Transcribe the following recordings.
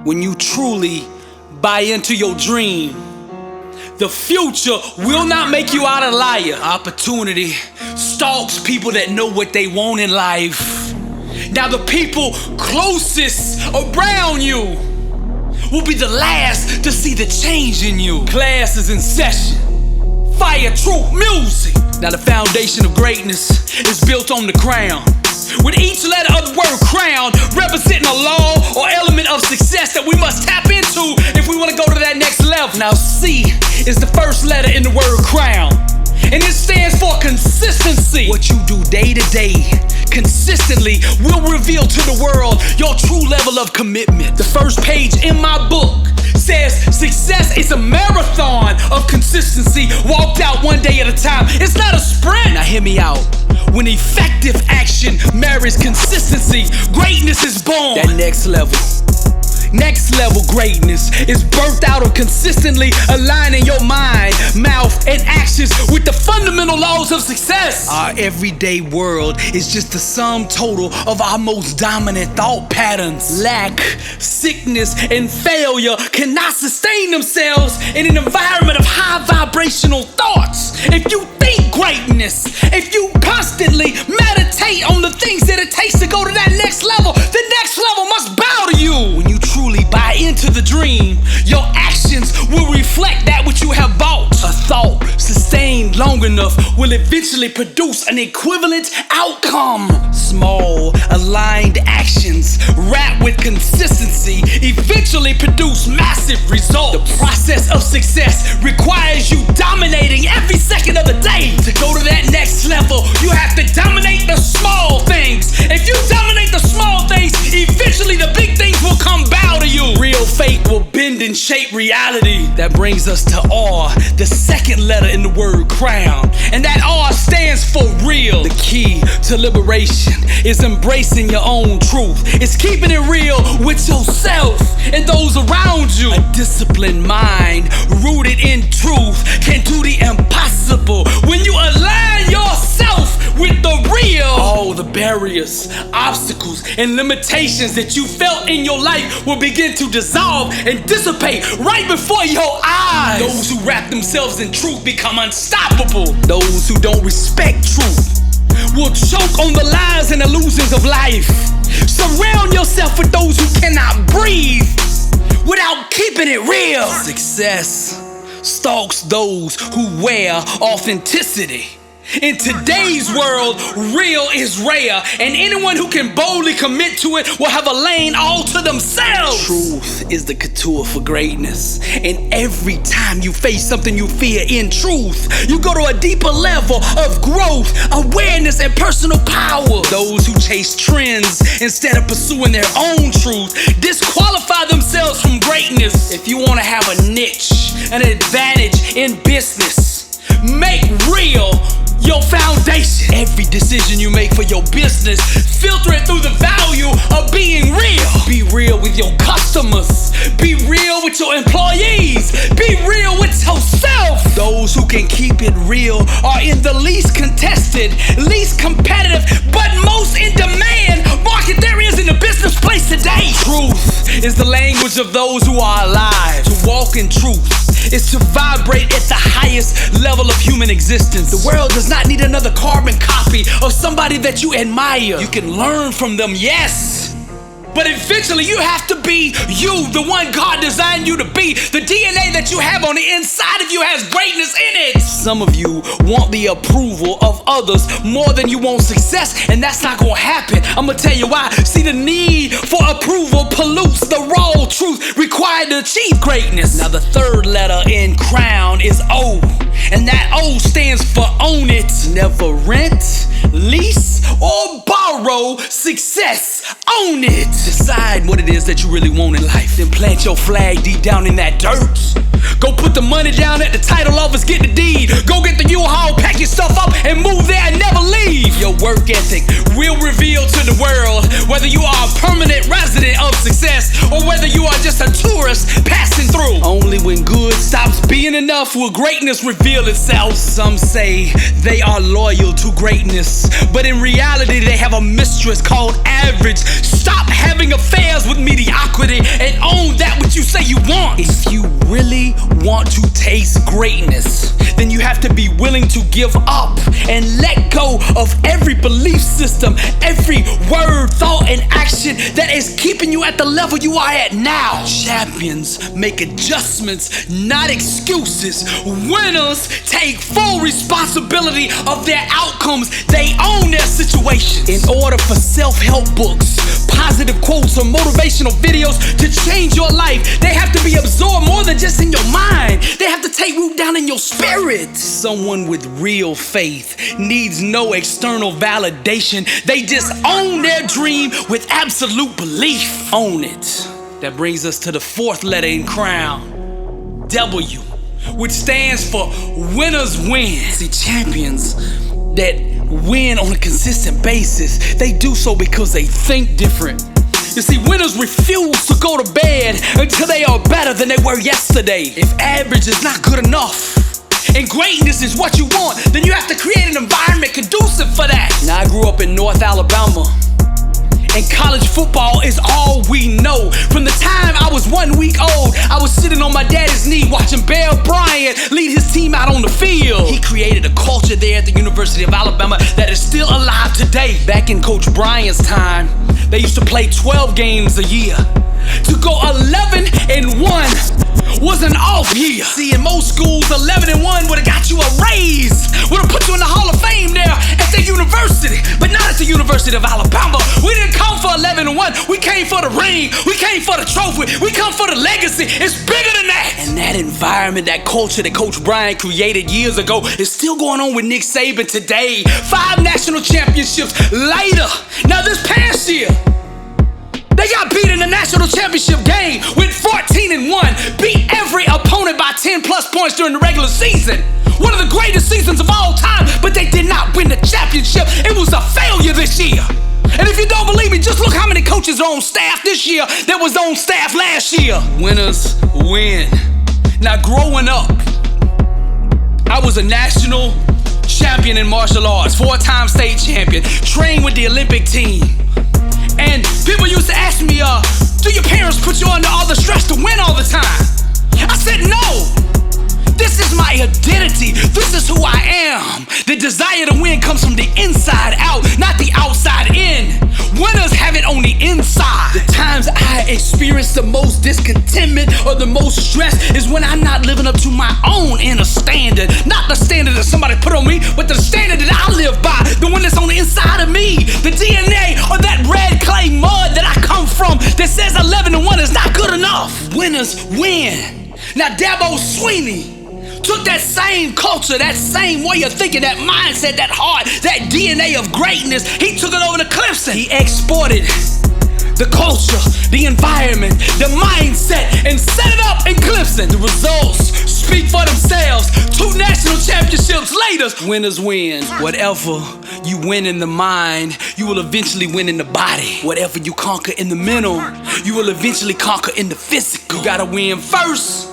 When you truly buy into your dream, the future will not make you out a liar. Opportunity stalks people that know what they want in life. Now the people closest around you will be the last to see the change in you. Class is in session. Fire truth music. Now the foundation of greatness is built on the crown, with each letter of the word crown representing a law or element of success that we must tap into if we want to go to that next level. Now C is the first letter in the word crown, and it stands for consistency. What you do day to day, consistently, will reveal to the world your true level of commitment. The first page in my book says success is a marathon of consistency, walked out one day at a time. It's not a sprint. Now hear me out. When effective action marries consistency, greatness is born. That next level greatness is birthed out of consistently aligning your mind, mouth, and actions with the fundamental laws of success. Our everyday world is just the sum total of our most dominant thought patterns. Lack, sickness, and failure cannot sustain themselves in an environment of high vibrational thoughts. If you think greatness, if you constantly meditate on the things that it takes to go to that next level, the next level must bow to you. When you truly buy into the dream, your actions will reflect that which you have bought. A thought sustained long enough will eventually produce an equivalent outcome. Small, aligned actions wrapped with consistency eventually produce massive results. The process of success requires you dominating every second of the day. To go to that next level, you have to dominate the small things. If you dominate the small things, eventually the big things will come bow to you. Real faith will bend and shape reality. That brings us to R, the second letter in the word crown, and that R stands for real. The key to liberation is embracing your own truth. It's keeping it real with yourself and those around you. A disciplined mind rooted in truth can do the impossible. When you align yourself with the real, all the barriers, obstacles, and limitations that you felt in your life will begin to dissolve and dissipate right before your eyes. Those who wrap themselves in truth become unstoppable. Those who don't respect truth will choke on the lies and illusions of life. Surround yourself with those who cannot breathe without keeping it real. Success stalks those who wear authenticity. In today's world, real is rare, and anyone who can boldly commit to it will have a lane all to themselves. Truth is the couture for greatness, and every time you face something you fear in truth, you go to a deeper level of growth, awareness, and personal power. Those who chase trends instead of pursuing their own truth disqualify themselves from greatness. If you want to have a niche, an advantage in business, make real your foundation. Every decision you make for your business, filter it through the value of being real. Be real with your customers. Be real with your employees. Be real with yourself. Those who can keep it real are in the least contested, least competitive, but most in demand market there is in the business place today. Truth is the language of those who are alive. To walk in truth is to vibrate at the highest level of human existence. The world does not need another carbon copy of somebody that you admire. You can learn from them, yes, but eventually you have to be you, the one God designed you to be. The DNA that you have on the inside of you has greatness in it. Some of you want the approval of others more than you want success, and that's not gonna happen. I'm gonna tell you why. See, the need for approval pollutes the raw truth required to achieve greatness. Now the third letter in crown is O, and that O stands for own it. Never rent, lease, or borrow success. Own it. Decide what it is that you really want in life, then plant your flag deep down in that dirt. Go put the money down at the title office, get the deed. Go get the U-Haul, pack your stuff up, and move there and never leave. Your work ethic will reveal to the world whether you are a permanent resident of success or whether you are just a tourist passing through. Only when good stops being enough will greatness reveal itself. Some say they are loyal to greatness, but in reality they have a mistress called average. Stop having affairs with mediocrity and own that which you say you want. If you really want to taste greatness, then you have to be willing to give up and let go of every belief system, every word, thought, and action that is keeping you at the level you are at now. Champions make adjustments, not excuses. Winners take full responsibility of their outcomes. They own their situations. In order for self-help books, positive quotes, or motivational videos to change your life, they have to be absorbed more than just in your mind. They have to take root down in your spirit. Someone with real faith needs no external validation. They just own their dream with absolute belief. Own it. That brings us to the fourth letter in crown, W, which stands for winners win. See, champions that win on a consistent basis, they do so because they think different. You see, winners refuse to go to bed until they are better than they were yesterday. If average is not good enough and greatness is what you want, then you have to create an environment conducive for that. Now, I grew up in North Alabama, and college football is all we know. From the time I was 1 week old, I was sitting on my daddy's knee watching Bear Bryant lead his team out on the field. He created a culture there at the University of Alabama that is still alive today. Back in Coach Bryant's time, they used to play 12 games a year. To go 11-1 was an off year. See, in most schools, 11-1 would've got you a raise, would've put you in the Hall of Fame there at the university, but not at the University of Alabama. We didn't come for 11-1. We came for the ring. We came for the trophy. We come for the legacy. It's bigger than that. And that environment, that culture that Coach Bryant created years ago is still going on with Nick Saban today. 5 national championships later. Now, this past year, they got beat in the national championship game with 14-1, beat every opponent by 10+ points during the regular season. One of the greatest seasons of all time, but they did not win the championship. It was a failure this year. And if you don't believe me, just look how many coaches are on staff this year that was on staff last year. Winners win. Now, growing up, I was a national champion in martial arts, 4-time state champion, trained with the Olympic team. And people used to ask me, do your parents put you under all the stress to win all the time? I said, no. This is my identity. This is who I am. The desire to win comes from the inside out, not the outside in. Winners have it on the inside. The times I experience the most discontentment or the most stress is when I'm not living up to my own inner standard. Not the standard that somebody put on me, but the standard that I live by. The one that's on the inside of me. The DNA or that red clay mud that I come from that says 11-1 is not good enough. Winners win. Now, Dabo Swinney took that same culture, that same way of thinking, that mindset, that heart, that DNA of greatness. He took it over to Clemson. He exported the culture, the environment, the mindset, and set it up in Clemson. The results speak for themselves. 2 national championships later, winners win. Whatever you win in the mind, you will eventually win in the body. Whatever you conquer in the mental, you will eventually conquer in the physical. You gotta win first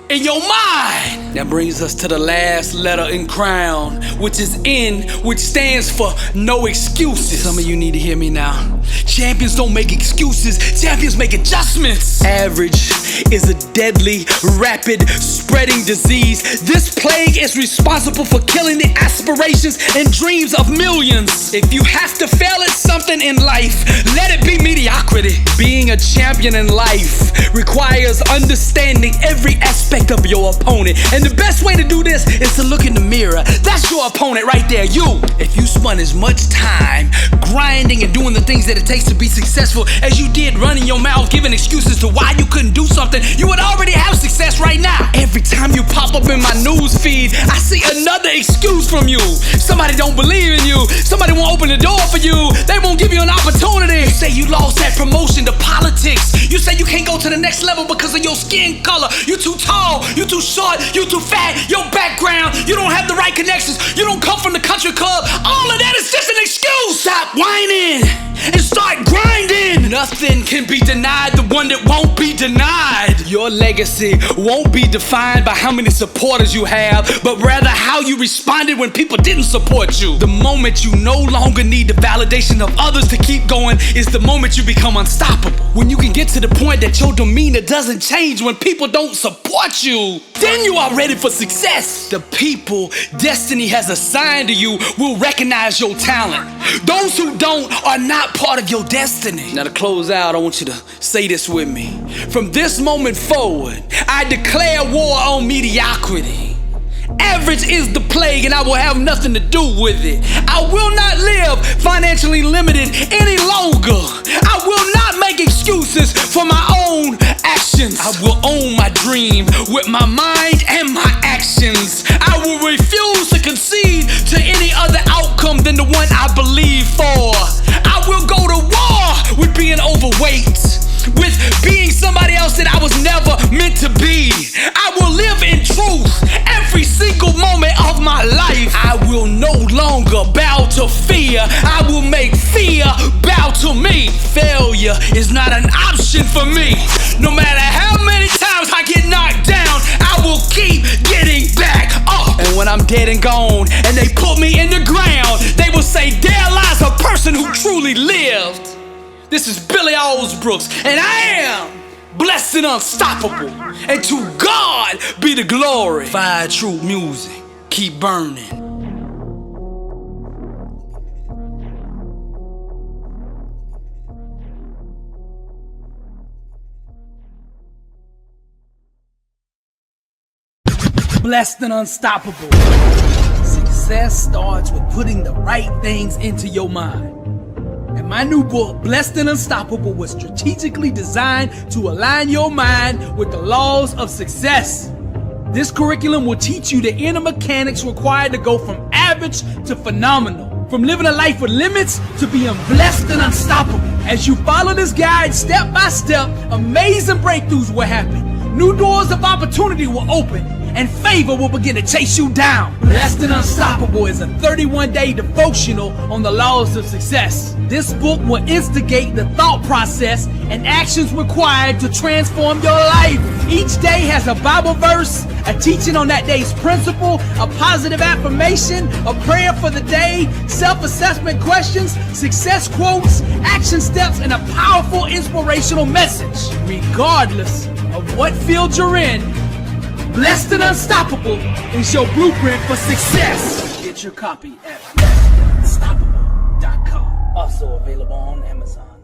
in your mind. That brings us to the last letter in crown, which is N, which stands for no excuses. Some of you need to hear me now. Champions don't make excuses. Champions make adjustments. Average is a deadly, rapid spreading disease. This plague is responsible for killing the aspirations and dreams of millions. If you have to fail at something in life, let it be mediocrity. Being a champion in life requires understanding every aspect of your opponent. And the best way to do this is to look in the mirror. That's your opponent right there, you. If you spent as much time grinding and doing the things that it takes to be successful as you did running your mouth, giving excuses to why you couldn't do something, you would already have success right now. Every time you pop up in my news feed, I see another excuse from you. Somebody don't believe in you. Somebody won't open the door for you. They won't give you an opportunity. You say you lost that promotion to politics. You say you can't go to the next level because of your skin color. You too tall, you too short, you too fat, your background, you don't have the right connections, you don't come from the country club. All of that is just an excuse. Stop whining and start grinding. Nothing can be denied, the one that won't be denied. Your legacy won't be defined by how many supporters you have, but rather how you responded when people didn't support you. The moment you no longer need the validation of others to keep going is the moment you become unstoppable. When you can get to the point that your demeanor doesn't change when people don't support you, then you are ready for success. The people destiny has assigned to you will recognize your talent. Those who don't are not part of your destiny. Now to close out, I want you to say this with me. From this moment forward, I declare war on mediocrity. Average is the plague and I will have nothing to do with it. I will not live financially limited any longer. I will not make excuses for my own actions. I will own my dream with my mind and my actions. I will refuse to concede to any other outcome than the one I believe for. I will go to war with being overweight, with being somebody else that I was never meant to be. I will live in truth every single moment of my life. I will no longer bow to fear. I will make fear bow to me. Failure is not an option for me. No matter how many times I get knocked down, I will keep getting back up. And when I'm dead and gone and they put me in the ground, they will say, there lies a person who truly lived. This is Billy Alsbrooks, and I am blessed and unstoppable. And to God be the glory. Fire true music, keep burning. Blessed and unstoppable. Success starts with putting the right things into your mind. And my new book, Blessed and Unstoppable, was strategically designed to align your mind with the laws of success. This curriculum will teach you the inner mechanics required to go from average to phenomenal, from living a life with limits to being blessed and unstoppable. As you follow this guide step by step, amazing breakthroughs will happen. New doors of opportunity will open, and favor will begin to chase you down. Blessed and Unstoppable is a 31-day devotional on the laws of success. This book will instigate the thought process and actions required to transform your life. Each day has a Bible verse, a teaching on that day's principle, a positive affirmation, a prayer for the day, self-assessment questions, success quotes, action steps, and a powerful inspirational message. Regardless of what field you're in, Blessed and Unstoppable is your blueprint for success. Get your copy at blessedandunstoppable.com. Also available on Amazon.